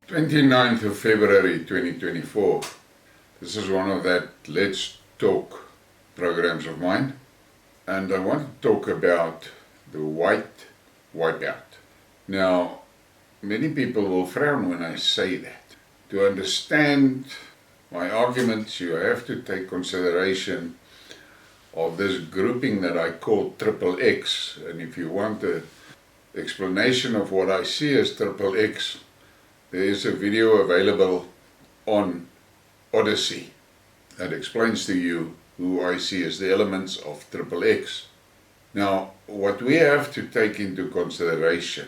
29th of February 2024. This is one of that Let's Talk programs of mine, and I want to talk about the Wipeout. Now, many people will frown when I say that. To understand my arguments, you have to take consideration of this grouping that I call triple X, and if you want an explanation of what I see as triple X, there is a video available on Odyssey that explains to you who I see as the elements of triple X. Now, what we have to take into consideration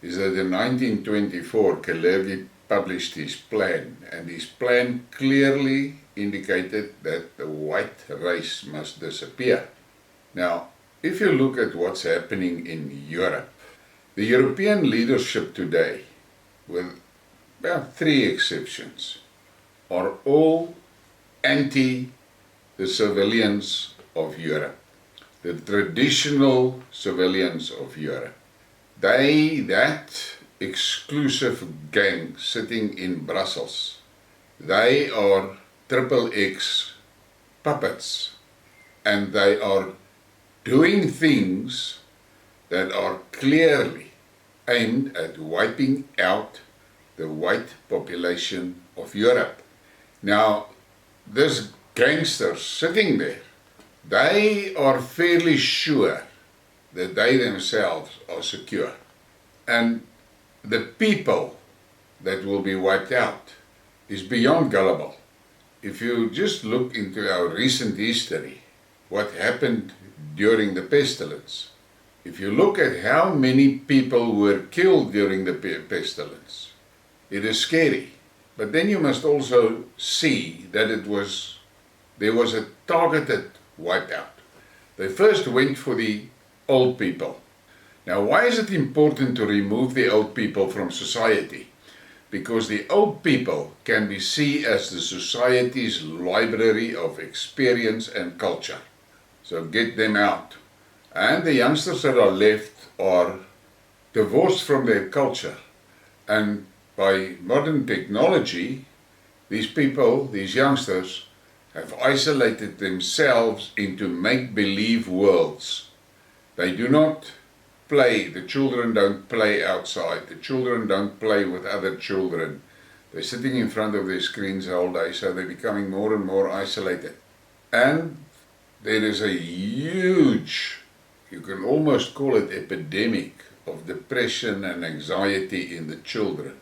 is that in 1924 Kalergi published his plan, and his plan clearly indicated that the white race must disappear. Now, if you look at what's happening in Europe, the European leadership today, with about 3 exceptions, are all anti the civilians of Europe, the traditional civilians of Europe. That exclusive gang sitting in Brussels, they are triple X puppets, and they are doing things that are clearly aimed at wiping out the white population of Europe. Now, this gangsters sitting there, they are fairly sure that they themselves are secure. And the people that will be wiped out is beyond gullible. If you just look into our recent history, what happened during the pestilence, if you look at how many people were killed during the pestilence, it is scary. But then you must also see that there was a targeted wipeout. They first went for the old people. Now, why is it important to remove the old people from society? Because the old people can be seen as the society's library of experience and culture. So get them out. And the youngsters that are left are divorced from their culture. And by modern technology, these people, these youngsters, have isolated themselves into make-believe worlds. They do not play, the children don't play outside, the children don't play with other children. They're sitting in front of their screens all day, so they're becoming more and more isolated. And there is a huge, you can almost call it epidemic, of depression and anxiety in the children.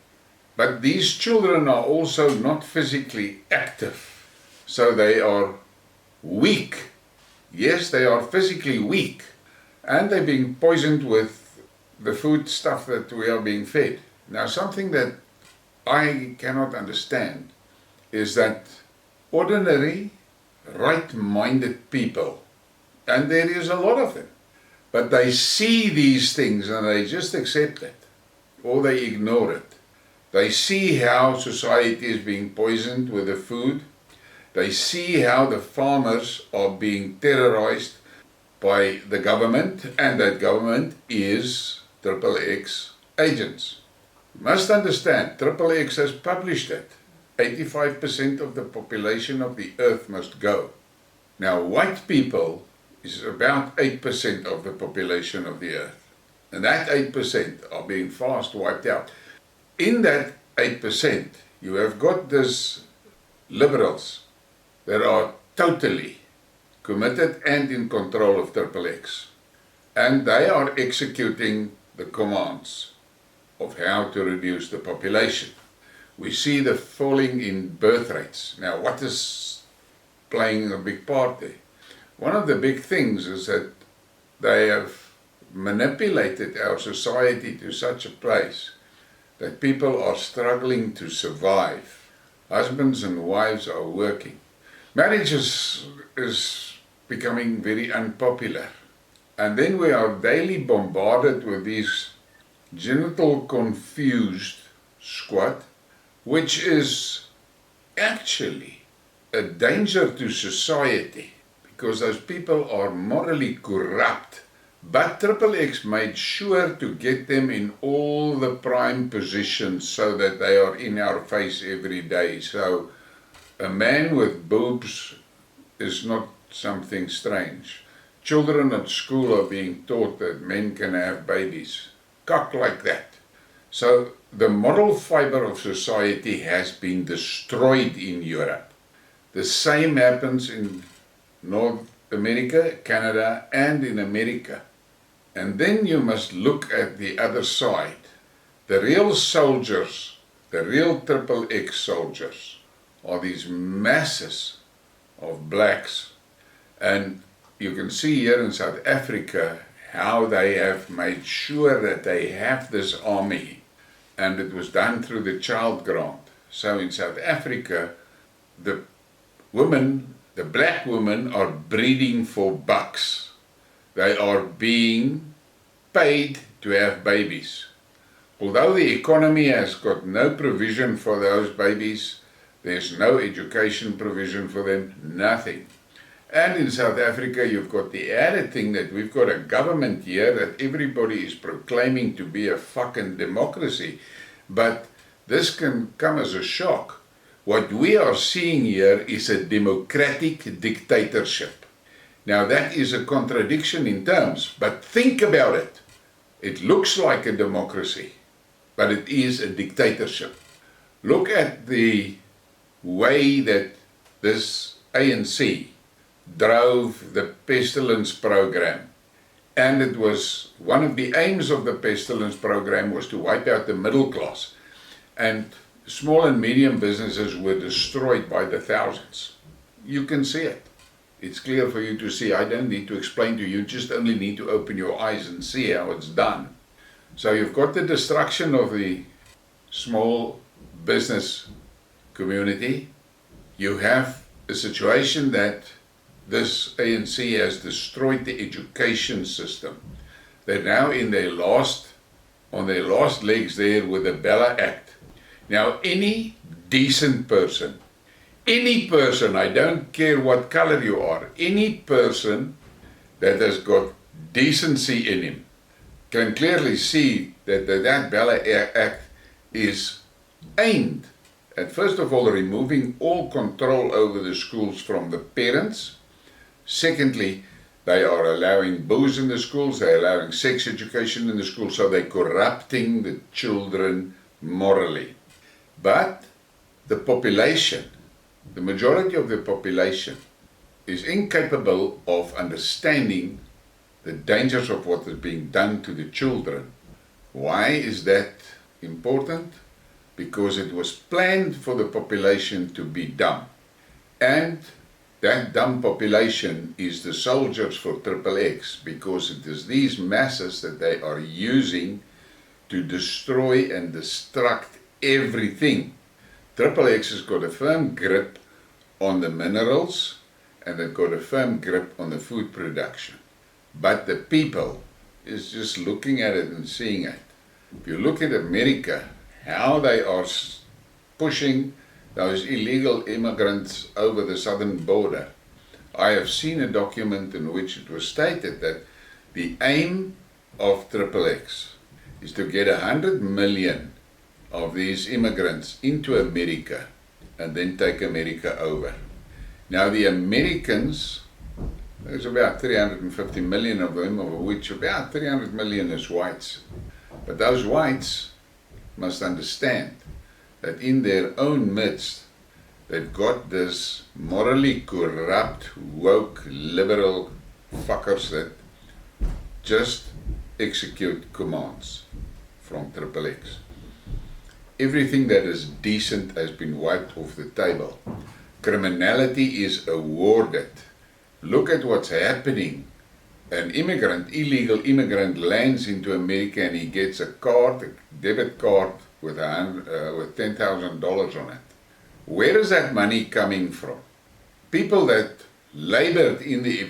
But these children are also not physically active, so they are weak. Yes, they are physically weak, and they're being poisoned with the food stuff that we are being fed. Now, something that I cannot understand is that ordinary, right-minded people, and there is a lot of them, but they see these things and they just accept it, or they ignore it. They see how society is being poisoned with the food. They see how the farmers are being terrorized by the government, and that government is triple X agents. You must understand, triple X has published it. 85% of the population of the earth must go. Now, white people is about 8% of the population of the earth. And that 8% are being fast wiped out. In that 8%, you have got these liberals that are totally committed and in control of triple X. And they are executing the commands of how to reduce the population. We see the falling in birth rates. Now, what is playing a big part there? One of the big things is that they have manipulated our society to such a place that people are struggling to survive. Husbands and wives are working. Marriage is becoming very unpopular. And then we are daily bombarded with these genital confused squad, which is actually a danger to society, because those people are morally corrupt But Triple X made sure to get them in all the prime positions so that they are in our face every day. So a man with boobs is not something strange. Children at school are being taught that men can have babies. Cock like that. So the moral fiber of society has been destroyed in Europe. The same happens in North America, Canada, and in America. And then you must look at the other side. The real soldiers, the real Triple X soldiers, are these masses of blacks. And you can see here in South Africa how they have made sure that they have this army. And it was done through the child grant. So in South Africa, the women, the black women, are breeding for bucks. They are being paid to have babies. Although the economy has got no provision for those babies, there's no education provision for them, nothing. And in South Africa, you've got the added thing that we've got a government here that everybody is proclaiming to be a fucking democracy. But this can come as a shock. What we are seeing here is a democratic dictatorship. Now that is a contradiction in terms, but think about it. It looks like a democracy, but it is a dictatorship. Look at the way that this ANC drove the pestilence program. And it was one of the aims of the pestilence program was to wipe out the middle class. And small and medium businesses were destroyed by the thousands. You can see it. It's clear for you to see. I don't need to explain to you. You just only need to open your eyes and see how it's done. So you've got the destruction of the small business community. You have a situation that this ANC has destroyed the education system. They're now on their last legs there with the Bella Act. Now any decent person, I don't care what color you are, any person that has got decency in him can clearly see that that Bella Act is aimed at, first of all, removing all control over the schools from the parents. Secondly, they are allowing booze in the schools, they're allowing sex education in the schools, so they're corrupting the children morally. But the population, the majority of the population, is incapable of understanding the dangers of what is being done to the children. Why is that important? Because it was planned for the population to be dumb. And that dumb population is the soldiers for Triple X, because it is these masses that they are using to destroy and destruct everything. Triple X has got a firm grip on the minerals and they've got a firm grip on the food production. But the people is just looking at it and seeing it. If you look at America, how they are pushing those illegal immigrants over the southern border. I have seen a document in which it was stated that the aim of Triple X is to get 100 million of these immigrants into America and then take America over. Now the Americans, there's about 350 million of them, of which about 300 million is whites. But those whites must understand that in their own midst, they've got this morally corrupt, woke, liberal fuckers that just execute commands from Triple X. Everything that is decent has been wiped off the table. Criminality is awarded. Look at what's happening. An immigrant, illegal immigrant, lands into America and he gets a card, a debit card with $10,000 on it. Where is that money coming from? People that labored in the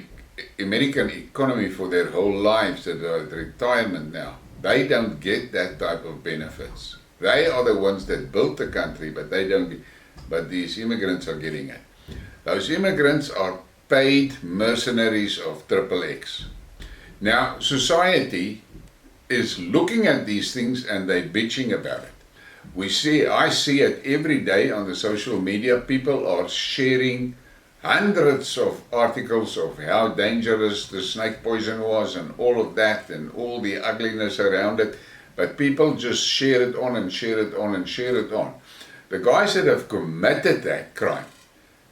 American economy for their whole lives, that are at retirement now, they don't get that type of benefits. They are the ones that built the country, but they don't. But these immigrants are getting it. Those immigrants are paid mercenaries of Triple X. Now, society is looking at these things and they're bitching about it. I see it every day on the social media. People are sharing hundreds of articles of how dangerous the snake poison was and all of that and all the ugliness around it. But people just share it on and share it on and share it on. The guys that have committed that crime,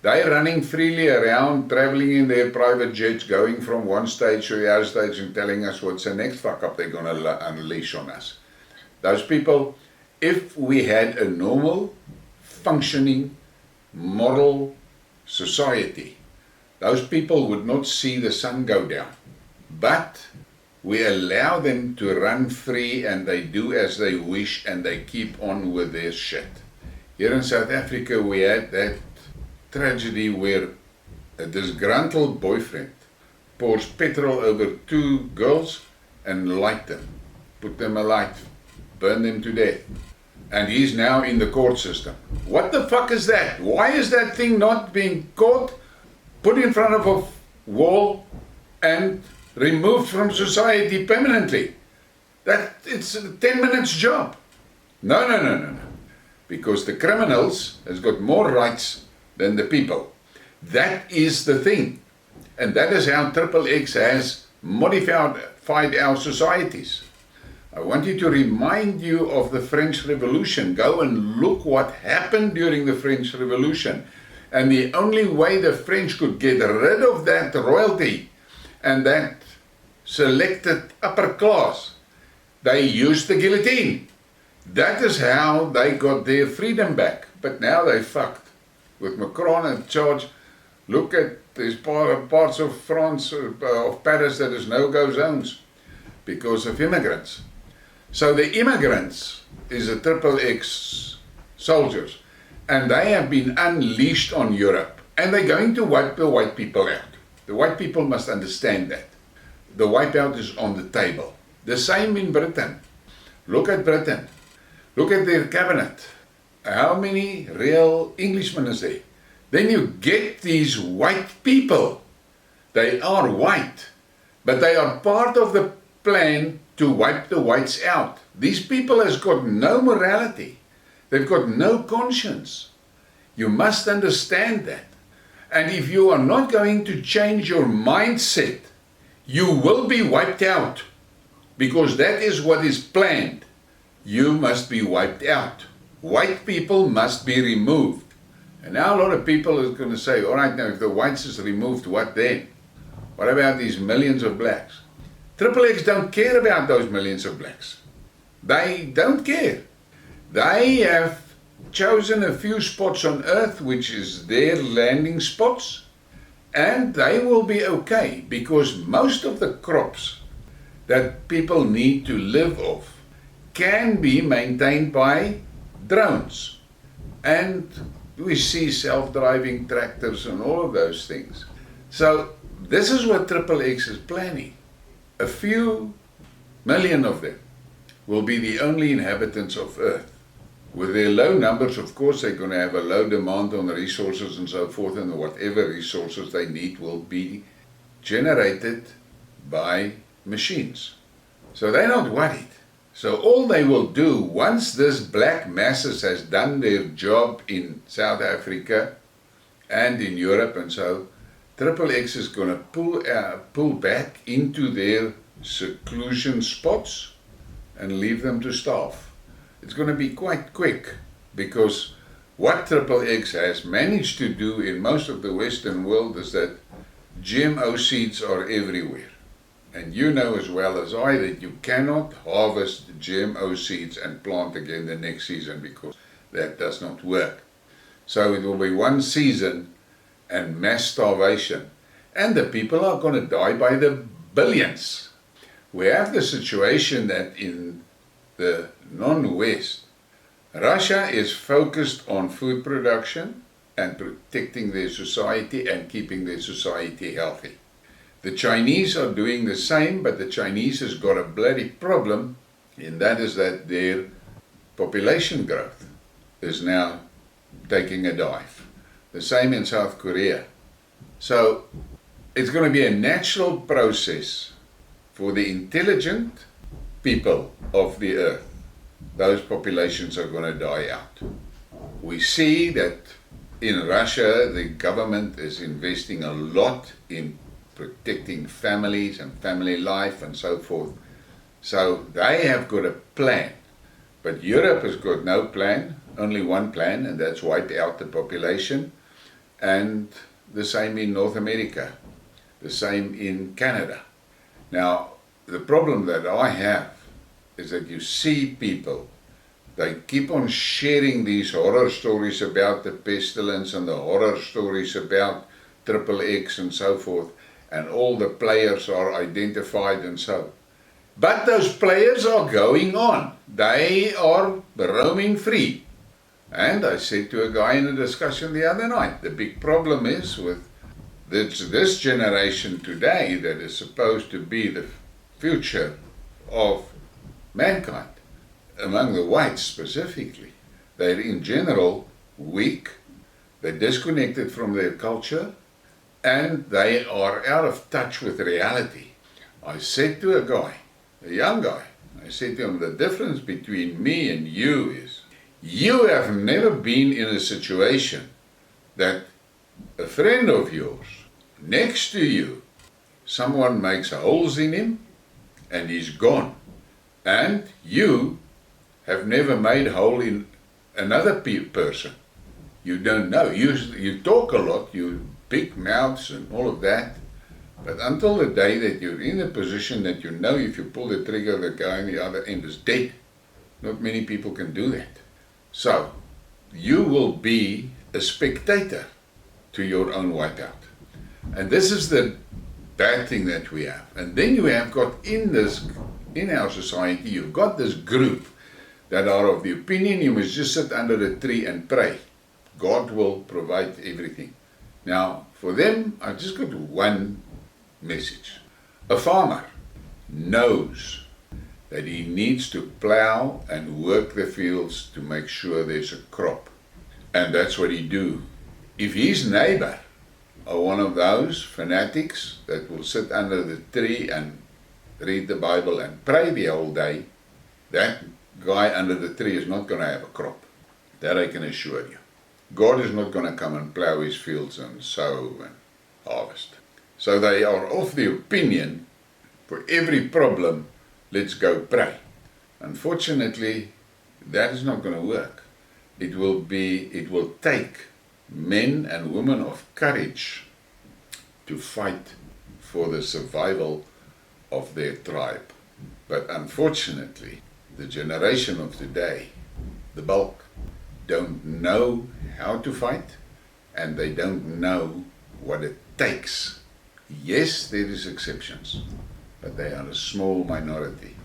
they're running freely around, traveling in their private jets, going from one stage to the other stage and telling us what's the next fuck up they're going to unleash on us. Those people, if we had a normal, functioning, moral society, those people would not see the sun go down. But we allow them to run free and they do as they wish and they keep on with their shit. Here in South Africa we had that tragedy where a disgruntled boyfriend pours petrol over two girls and light them, put them alight, burn them to death. And he's now in the court system. What the fuck is that? Why is that thing not being caught, put in front of a wall and removed from society permanently? It's a 10 minutes job. No. Because the criminals has got more rights than the people. That is the thing. And that is how XXX has modified our societies. I want you to remind you of the French Revolution. Go and look what happened during the French Revolution. And the only way the French could get rid of that royalty and that selected upper class, they used the guillotine. That is how they got their freedom back. But now they fucked. With Macron in charge, look at these parts of France, of Paris, that is no-go zones because of immigrants. So the immigrants is a XXX soldiers, and they have been unleashed on Europe, and they're going to wipe the white people out. The white people must understand that. The wipeout is on the table. The same in Britain. Look at Britain. Look at their cabinet. How many real Englishmen is there? Then you get these white people. They are white, but they are part of the plan to wipe the whites out. These people has got no morality. They've got no conscience. You must understand that. And if you are not going to change your mindset, you will be wiped out. Because that is what is planned. You must be wiped out. White people must be removed. And now a lot of people are going to say, all right, now if the whites is removed, what then? What about these millions of blacks? XXX don't care about those millions of blacks. They don't care. They have chosen a few spots on earth, which is their landing spots, and they will be okay because most of the crops that people need to live off can be maintained by drones. And we see self-driving tractors and all of those things. So this is what XXX is planning. A few million of them will be the only inhabitants of Earth. With their low numbers, of course, they're going to have a low demand on resources and so forth, and whatever resources they need will be generated by machines. So they're not worried. So all they will do, once this black masses has done their job in South Africa and in Europe and so, XXX is going to pull back into their seclusion spots and leave them to starve. It's going to be quite quick because what XXX has managed to do in most of the Western world is that GMO seeds are everywhere. And you know as well as I that you cannot harvest GMO seeds and plant again the next season because that does not work. So it will be one season and mass starvation. And the people are going to die by the billions. We have the situation that in the non-West, Russia is focused on food production and protecting their society and keeping their society healthy. The Chinese are doing the same, but the Chinese has got a bloody problem, and that is that their population growth is now taking a dive. The same in South Korea. So it's going to be a natural process for the intelligent people of the earth, those populations are going to die out. We see that in Russia, the government is investing a lot in protecting families and family life and so forth. So they have got a plan. But Europe has got no plan, only one plan, and that's wipe out the population. And the same in North America, the same in Canada. Now, the problem that I have is that you see people, they keep on sharing these horror stories about the pestilence and the horror stories about XXX and so forth, and all the players are identified and so. But those players are going on. They are roaming free. And I said to a guy in a discussion the other night, the big problem is with this generation today that is supposed to be the future of mankind, among the whites specifically. They're in general weak, they're disconnected from their culture, and they are out of touch with reality. I said to a guy, a young guy, I said to him, the difference between me and you is, you have never been in a situation that a friend of yours, next to you, someone makes holes in him and he's gone. And you have never made a hole in another person. You don't know. You talk a lot, you big mouths and all of that, but until the day that you're in a position that you know if you pull the trigger, the guy on the other end is dead. Not many people can do that. So, you will be a spectator to your own wipeout. And this is the bad thing that we have. And then you have got in our society, you've got this group that are of the opinion you must just sit under a tree and pray. God will provide everything. Now, for them, I've just got one message. A farmer knows that he needs to plow and work the fields to make sure there's a crop. And that's what he do. If his neighbor are one of those fanatics that will sit under the tree and read the Bible and pray the whole day, that guy under the tree is not going to have a crop. That I can assure you. God is not going to come and plow his fields and sow and harvest. So they are of the opinion, for every problem, let's go pray. Unfortunately, that is not going to work. It will take men and women of courage to fight for the survival of their tribe. But unfortunately, the generation of today, the bulk, don't know how to fight, and they don't know what it takes. Yes, there is exceptions, but they are a small minority.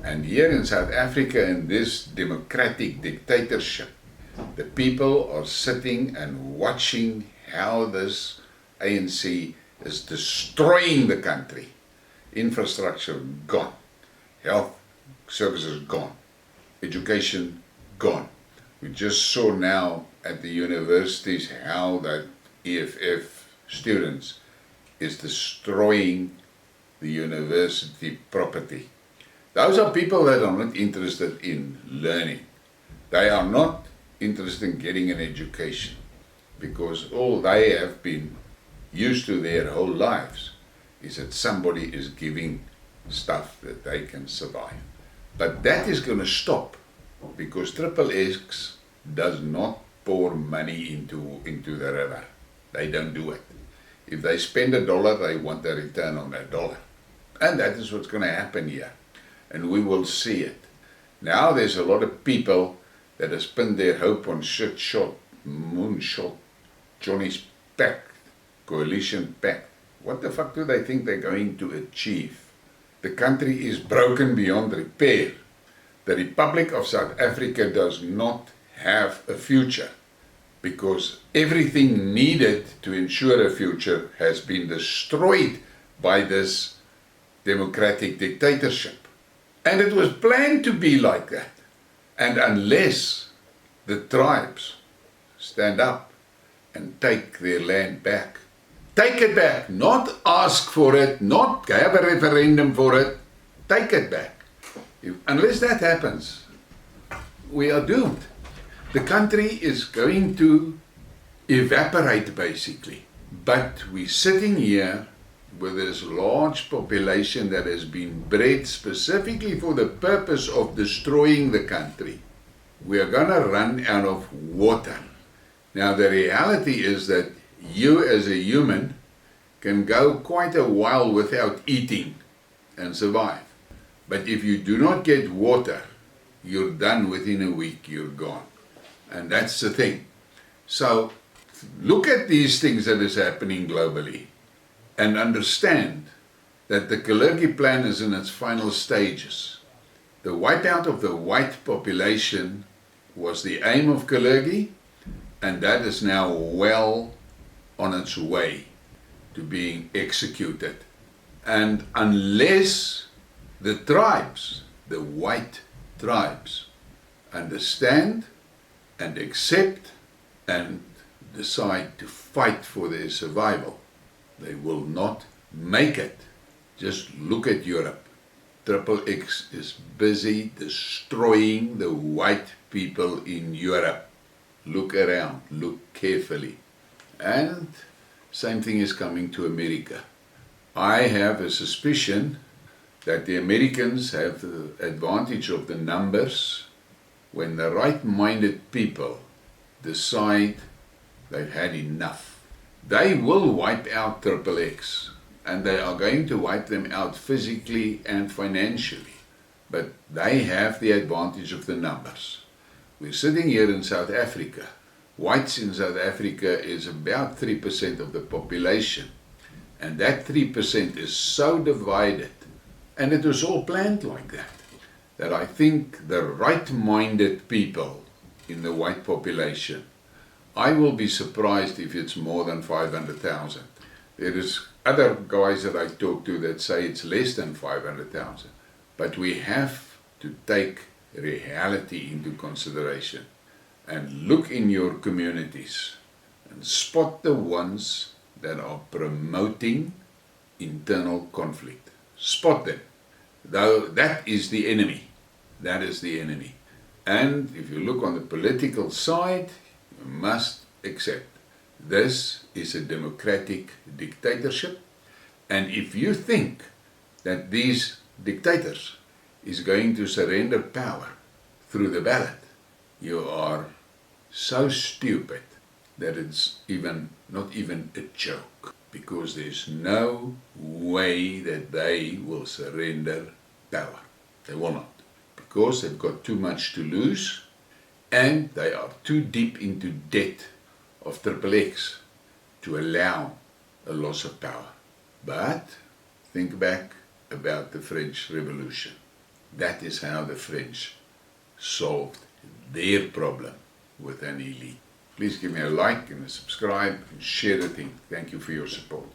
And here in South Africa, in this democratic dictatorship, the people are sitting and watching how this ANC is destroying the country. Infrastructure gone, health services gone, education gone. We just saw now at the universities how that EFF students is destroying the university property. Those are people that are not interested in learning. They are not interested in getting an education, because all they have been used to their whole lives is that somebody is giving stuff that they can survive. But that is going to stop, because XXX does not pour money into the river. They don't do it. If they spend $1, they want a return on that dollar. And that is what's going to happen here. And we will see it. Now there's a lot of people that have pinned their hope on shit-shot, moonshot, Johnny's pact, coalition pact. What the fuck do they think they're going to achieve? The country is broken beyond repair. The Republic of South Africa does not have a future, because everything needed to ensure a future has been destroyed by this democratic dictatorship. And it was planned to be like that. And unless the tribes stand up and take their land back, Take it back, not ask for it, not have a referendum for it. Take it back. Unless that happens, we are doomed. The country is going to evaporate basically. But we're sitting here with this large population that has been bred specifically for the purpose of destroying the country. We are going to run out of water. Now the reality is that you as a human can go quite a while without eating and survive. But if you do not get water, you're done within a week, you're gone. And that's the thing. So look at these things that is happening globally and understand that the Kalergi plan is in its final stages. The wipeout of the white population was the aim of Kalergi, and that is now well on its way to being executed. And unless the tribes, the white tribes, understand and accept and decide to fight for their survival, they will not make it. Just look at Europe. XXX is busy destroying the white people in Europe. Look around, look carefully. And same thing is coming to America. I have a suspicion that the Americans have the advantage of the numbers when the right-minded people decide they've had enough. They will wipe out XXX, and they are going to wipe them out physically and financially. But they have the advantage of the numbers. We're sitting here in South Africa. Whites in South Africa is about 3% of the population. And that 3% is so divided, and it was all planned like that, that I think the right-minded people in the white population, I will be surprised if it's more than 500,000. There is other guys that I talk to that say it's less than 500,000. But we have to take reality into consideration and look in your communities and spot the ones that are promoting internal conflict. Spot them. Though that is the enemy. That is the enemy. And if you look on the political side, you must accept this is a democratic dictatorship. And if you think that these dictators is going to surrender power through the ballot, you are so stupid that it's not even a joke, because there's no way that they will surrender power. They will not, because they've got too much to lose and they are too deep into debt of XXX to allow a loss of power. But think back about the French Revolution. That is how the French solved their problem with an elite. Please give me a like and a subscribe and share the thing. Thank you for your support.